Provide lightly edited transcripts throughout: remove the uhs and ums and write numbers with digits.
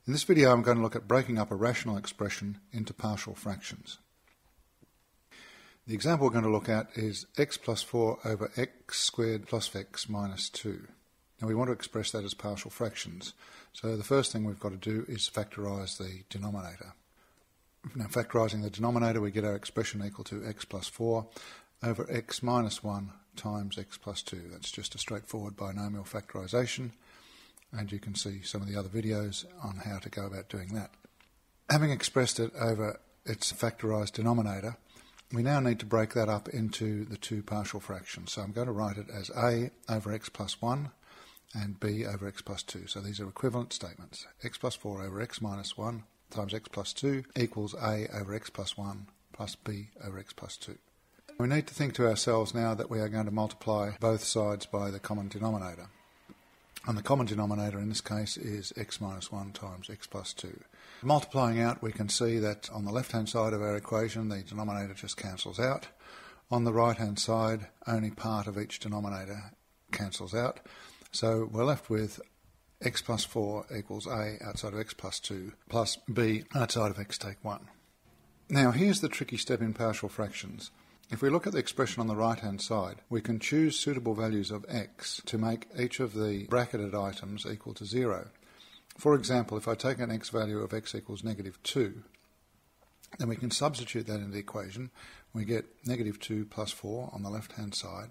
In this video I'm going to look at breaking up a rational expression into partial fractions. The example we're going to look at is x plus 4 over x squared plus x minus 2. Now we want to express that as partial fractions, so the first thing we've got to do is factorise the denominator. Now factorising the denominator, we get our expression equal to x plus 4 over x minus 1 times x plus 2. That's just a straightforward binomial factorisation, and you can see some of the other videos on how to go about doing that. Having expressed it over its factorised denominator, we now need to break that up into the two partial fractions. So I'm going to write it as a over x plus 1 and b over x plus 2. So these are equivalent statements. X plus 4 over x minus 1 times x plus 2 equals a over x plus 1 plus b over x plus 2. We need to think to ourselves now that we are going to multiply both sides by the common denominator. And the common denominator in this case is x minus 1 times x plus 2. Multiplying out, we can see that on the left-hand side of our equation, the denominator just cancels out. On the right-hand side, only part of each denominator cancels out. So we're left with x plus 4 equals a outside of x plus 2 plus b outside of x take 1. Now here's the tricky step in partial fractions. If we look at the expression on the right-hand side, we can choose suitable values of x to make each of the bracketed items equal to 0. For example, if I take an x value of x equals negative 2, then we can substitute that in the equation. We get negative 2 plus 4 on the left-hand side,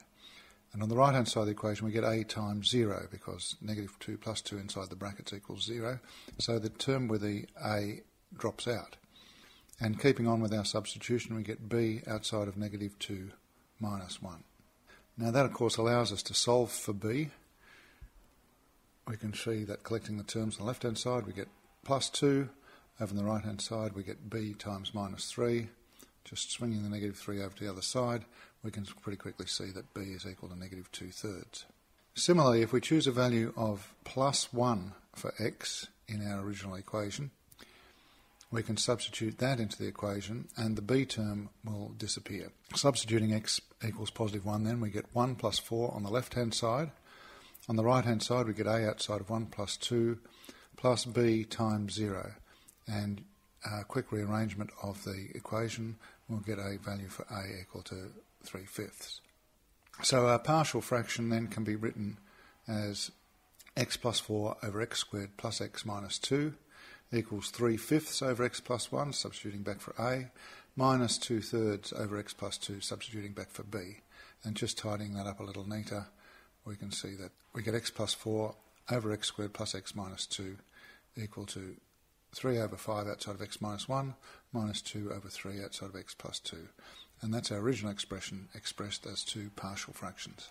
and on the right-hand side of the equation we get a times 0, because negative 2 plus 2 inside the brackets equals 0, so the term with the a drops out. And keeping on with our substitution, we get b outside of negative 2 minus 1. Now that of course allows us to solve for b. We can see that collecting the terms on the left hand side we get plus 2, over on the right hand side we get b times minus 3. Just swinging the negative 3 over to the other side, we can pretty quickly see that b is equal to negative 2/3. Similarly, if we choose a value of plus 1 for x in our original equation, we can substitute that into the equation and the b term will disappear. Substituting x equals positive 1, then we get 1 plus 4 on the left hand side. On the right hand side we get a outside of 1 plus 2 plus b times 0, and a quick rearrangement of the equation will get a value for a equal to 3/5. So our partial fraction then can be written as x plus 4 over x squared plus x minus 2 equals 3/5 over x plus 1, substituting back for a, minus 2/3 over x plus 2, substituting back for b. And just tidying that up a little neater, we can see that we get x plus 4 over x squared plus x minus 2 equal to 3 over 5 outside of x minus 1, minus 2 over 3 outside of x plus 2. And that's our original expression expressed as two partial fractions.